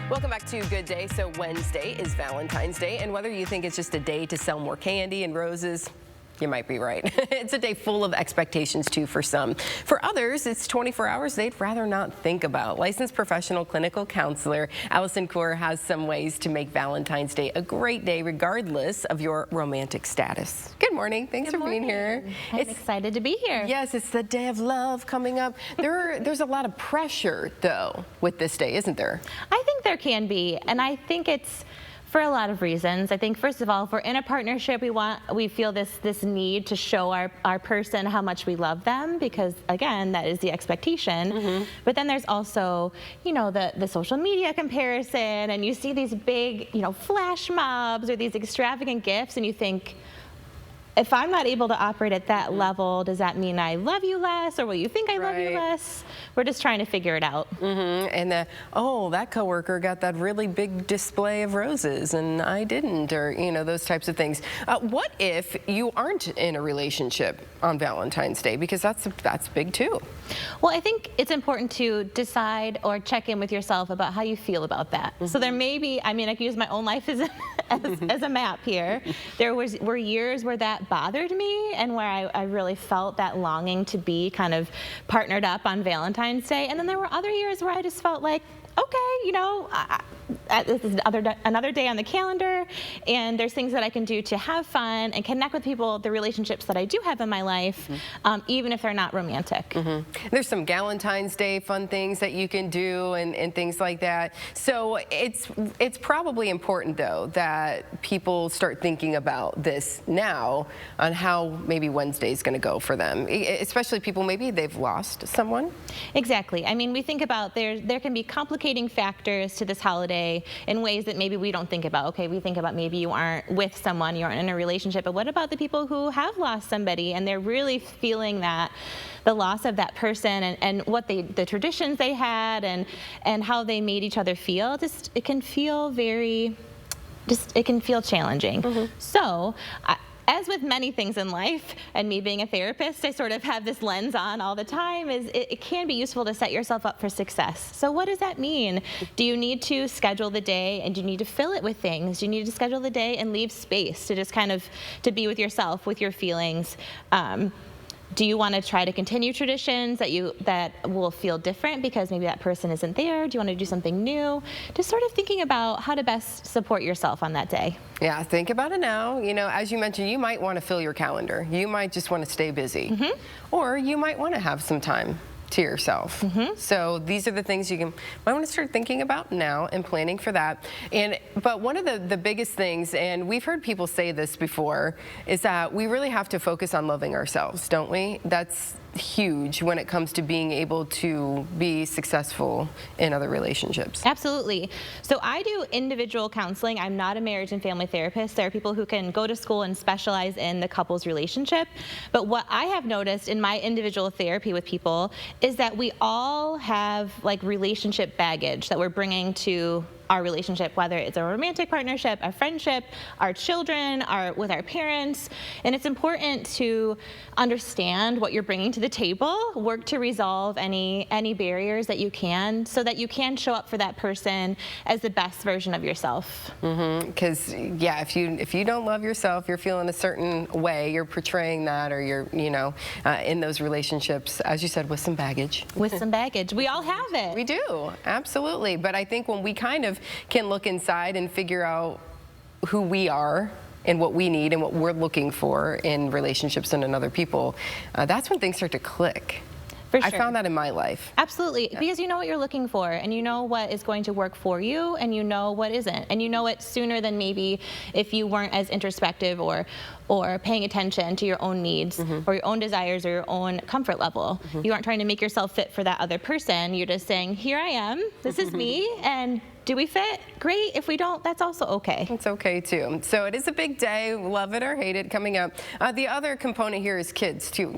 Welcome back to Good Day. So Wednesday is Valentine's Day, and whether you think it's just a day to sell more candy and roses, you might be right. It's a day full of expectations, too, for some. For others, it's 24 hours they'd rather not think about. Licensed professional clinical counselor Allison Kuhr has some ways to make Valentine's Day a great day, regardless of your romantic status. Good morning. Thanks for being here. I'm excited to be here. Yes, it's the day of love coming up. There's a lot of pressure, though, with this day, isn't there? I think there can be, and I think it's for a lot of reasons. I think, first of all, if we're in a partnership, we feel this need to show our person how much we love them, because again, that is the expectation. But then there's also, the social media comparison, and you see these big, flash mobs or these extravagant gifts, and you think, if I'm not able to operate at that level, does that mean I love you less, or will you think I love you less? We're just trying to figure it out. And that coworker got that really big display of roses and I didn't, or those types of things. What if you aren't in a relationship on Valentine's Day? Because that's big too. Well, I think it's important to decide or check in with yourself about how you feel about that. So there may be, I can use my own life as a map here. There were years where that bothered me, and where I really felt that longing to be kind of partnered up on Valentine's Day. And then there were other years where I just felt like, okay, this is another day on the calendar, and there's things that I can do to have fun and connect with people, the relationships that I do have in my life, even if they're not romantic. There's some Galentine's Day fun things that you can do and things like that. So it's probably important, though, that people start thinking about this now on how maybe Wednesday's going to go for them, especially people maybe they've lost someone. Exactly. We think about there can be complicating factors to this holiday in ways that maybe we don't think about. Okay, we think about maybe you aren't with someone, you aren't in a relationship, but what about the people who have lost somebody and they're really feeling the loss of that person and what the traditions they had and how they made each other feel? It can feel challenging. So as with many things in life, and me being a therapist, I sort of have this lens on all the time, it can be useful to set yourself up for success. So what does that mean? Do you need to schedule the day, and do you need to fill it with things? Do you need to schedule the day and leave space to just kind of to be with yourself, with your feelings? Do you want to try to continue traditions that will feel different because maybe that person isn't there? Do you want to do something new? Just sort of thinking about how to best support yourself on that day. Yeah, think about it now. As you mentioned, you might want to fill your calendar. You might just want to stay busy. Or you might want to have some time to yourself. So these are the things you might want to start thinking about now and planning for that. But one of the biggest things, and we've heard people say this before, is that we really have to focus on loving ourselves, don't we? That's huge when it comes to being able to be successful in other relationships. Absolutely. So I do individual counseling. I'm not a marriage and family therapist. There are people who can go to school and specialize in the couple's relationship. But what I have noticed in my individual therapy with people is that we all have relationship baggage that we're bringing to our relationship, whether it's a romantic partnership, a friendship, our children, with our parents. And it's important to understand what you're bringing to the table, work to resolve any barriers that you can, so that you can show up for that person as the best version of yourself. Because if you don't love yourself, you're feeling a certain way, you're portraying that, or you're in those relationships, as you said, with some baggage. With some baggage. We all have it. We do, absolutely. But I think when we kind of can look inside and figure out who we are and what we need and what we're looking for in relationships and in other people, that's when things start to click. For sure. I found that in my life. Absolutely, because you know what you're looking for, and you know what is going to work for you, and you know what isn't, and you know it sooner than maybe if you weren't as introspective or paying attention to your own needs or your own desires or your own comfort level. You aren't trying to make yourself fit for that other person. You're just saying, here I am, this is me, and do we fit? Great. If we don't, that's also okay. It's okay too. So it is a big day, love it or hate it, coming up. The other component here is kids too.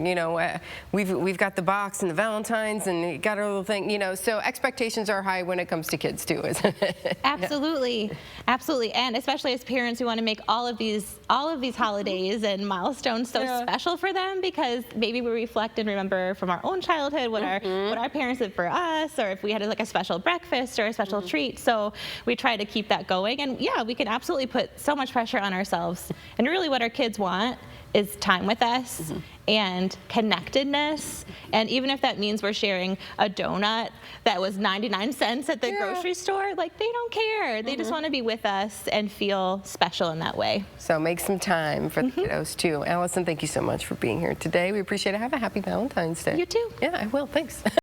We've got the box and the Valentines and got our little thing. So expectations are high when it comes to kids too, isn't it? Absolutely, absolutely, and especially as parents, we want to make all of these holidays and milestones so special for them, because maybe we reflect and remember from our own childhood what our parents did for us, or if we had a special breakfast or a special treat. So So we try to keep that going. And yeah, we can absolutely put so much pressure on ourselves. And really what our kids want is time with us and connectedness. And even if that means we're sharing a donut that was 99 cents at the grocery store, like they don't care. They just want to be with us and feel special in that way. So make some time for the kiddos too. Allison, thank you so much for being here today. We appreciate it. Have a happy Valentine's Day. You too. Yeah, I will. Thanks.